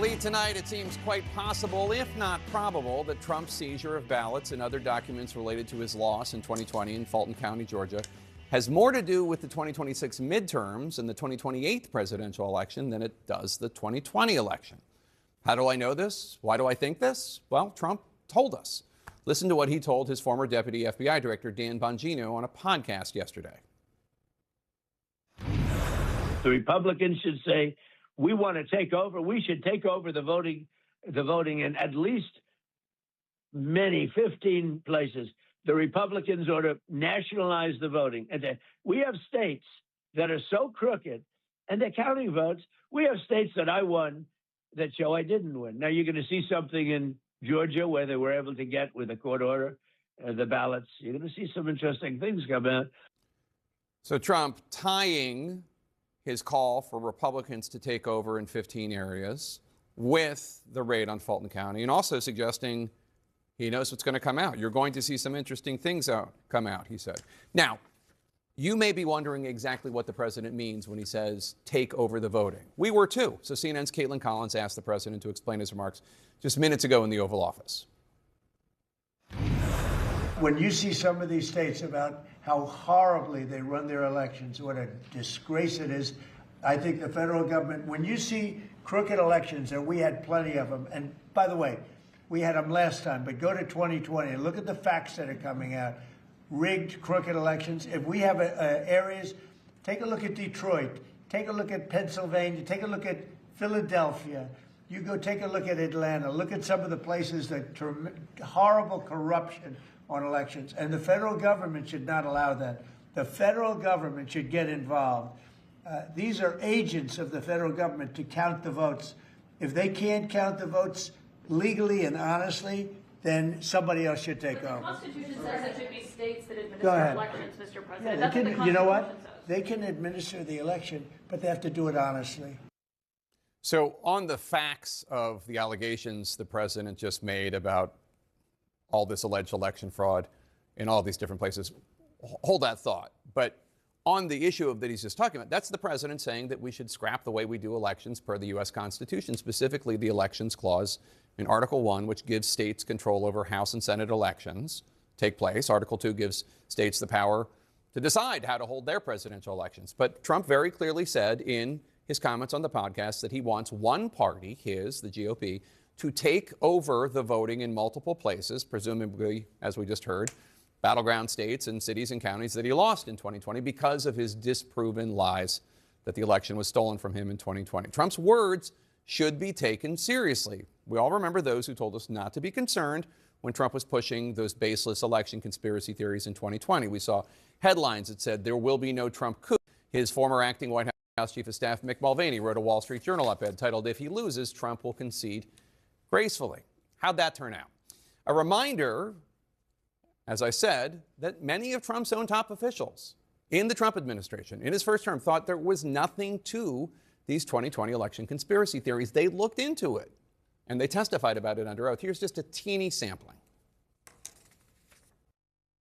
Early tonight, it seems quite possible, if not probable, that Trump's seizure of ballots and other documents related to his loss in 2020 in Fulton County, Georgia, has more to do with the 2026 midterms and the 2028 presidential election than it does the 2020 election. How do I know this? Why do I think this? Well, Trump told us. Listen to what he told his former deputy FBI director, Dan Bongino, on a podcast yesterday. The Republicans should say, we want to take over. We should take over the voting in at least 15 places. The Republicans ought to nationalize the voting. And we have states that are so crooked, and they're counting votes. We have states that I won that show I didn't win. Now you're going to see something in Georgia where they were able to get, with a court order, the ballots. You're going to see some interesting things come out. So Trump tying his call for Republicans to take over in 15 areas with the raid on Fulton County, and also suggesting he knows what's going to come out. You're going to see some interesting things come out, he said. Now, you may be wondering exactly what the president means when he says take over the voting. We were too. So CNN's Caitlin Collins asked the president to explain his remarks just minutes ago in the Oval Office. When you see some of these states about how horribly they run their elections, what a disgrace it is, I think the federal government, when you see crooked elections, and we had plenty of them, and by the way, we had them last time, but go to 2020 and look at the facts that are coming out. Rigged, crooked elections. If we have areas, take a look at Detroit, take a look at Pennsylvania, take a look at Philadelphia. You go take a look at Atlanta, look at some of the places that horrible corruption on elections. And the federal government should not allow that. The federal government should get involved. These are agents of the federal government to count the votes. If they can't count the votes legally and honestly, then somebody else should take over. The Constitution says it should be states that administer elections, Mr. President. Yeah, That's what the Constitution you know what? says. They can administer the election, but they have to do it honestly. So on the facts of the allegations the president just made about all this alleged election fraud in all these different places, hold that thought. But on the issue of that he's just talking about, that's the president saying that we should scrap the way we do elections per the U.S. Constitution, specifically the Elections Clause in Article 1, which gives states control over House and Senate elections take place. Article 2 gives states the power to decide how to hold their presidential elections. But Trump very clearly said in his comments on the podcast that he wants one party, his, the GOP, to take over the voting in multiple places, presumably, as we just heard, battleground states and cities and counties that he lost in 2020 because of his disproven lies that the election was stolen from him in 2020. Trump's words should be taken seriously. We all remember those who told us not to be concerned when Trump was pushing those baseless election conspiracy theories in 2020. We saw headlines that said there will be no Trump coup. His former acting White House Chief of Staff, Mick Mulvaney, wrote a Wall Street Journal op-ed titled, "If he loses, Trump will concede gracefully." How'd that turn out? A reminder, as I said, that many of Trump's own top officials in the Trump administration, in his first term, thought there was nothing to these 2020 election conspiracy theories. They looked into it, and they testified about it under oath. Here's just a teeny sampling.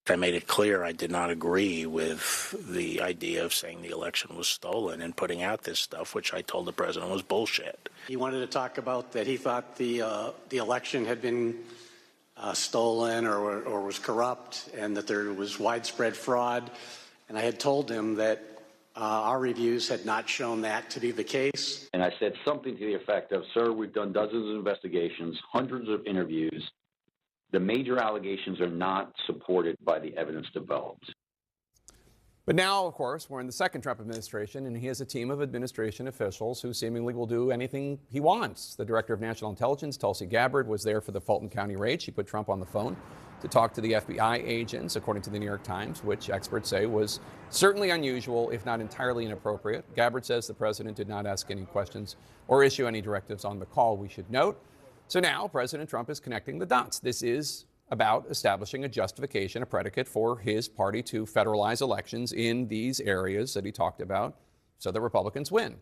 I made it clear I did not agree with the idea of saying the election was stolen and putting out this stuff, which I told the president was bullshit. He wanted to talk about that he thought the election had been stolen or was corrupt, and that there was widespread fraud. And I had told him that our reviews had not shown that to be the case. And I said something to the effect of, sir, we've done dozens of investigations, hundreds of interviews. The major allegations are not supported by the evidence developed. But now, of course, we're in the second Trump administration, and he has a team of administration officials who seemingly will do anything he wants. The director of national intelligence, Tulsi Gabbard, was there for the Fulton County raid. She put Trump on the phone to talk to the FBI agents, according to the New York Times, which experts say was certainly unusual, if not entirely inappropriate. Gabbard says the president did not ask any questions or issue any directives on the call, we should note. So now President Trump is connecting the dots. This is about establishing a justification, a predicate for his party to federalize elections in these areas that he talked about so that Republicans win.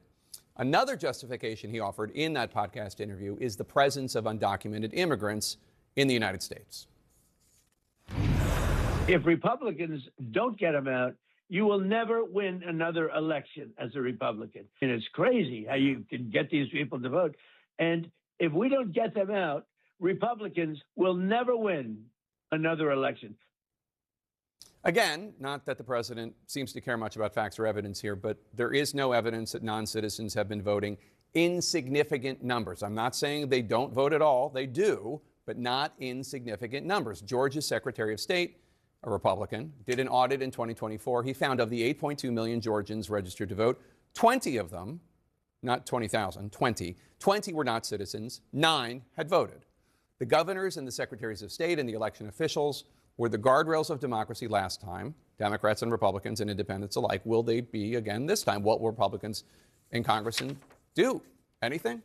Another justification he offered in that podcast interview is the presence of undocumented immigrants in the United States. If Republicans don't get them out, you will never win another election as a Republican. And it's crazy how you can get these people to vote. And if we don't get them out, Republicans will never win another election. Again, not that the president seems to care much about facts or evidence here, but there is no evidence that non-citizens have been voting in significant numbers. I'm not saying they don't vote at all. They do, but not in significant numbers. Georgia's Secretary of State, a Republican, did an audit in 2024. He found of the 8.2 million Georgians registered to vote, 20 of them, not 20,000, 20 were not citizens, 9 had voted. The governors and the secretaries of state and the election officials were the guardrails of democracy last time, Democrats and Republicans and independents alike. Will they be again this time? What will Republicans in Congress do? Anything?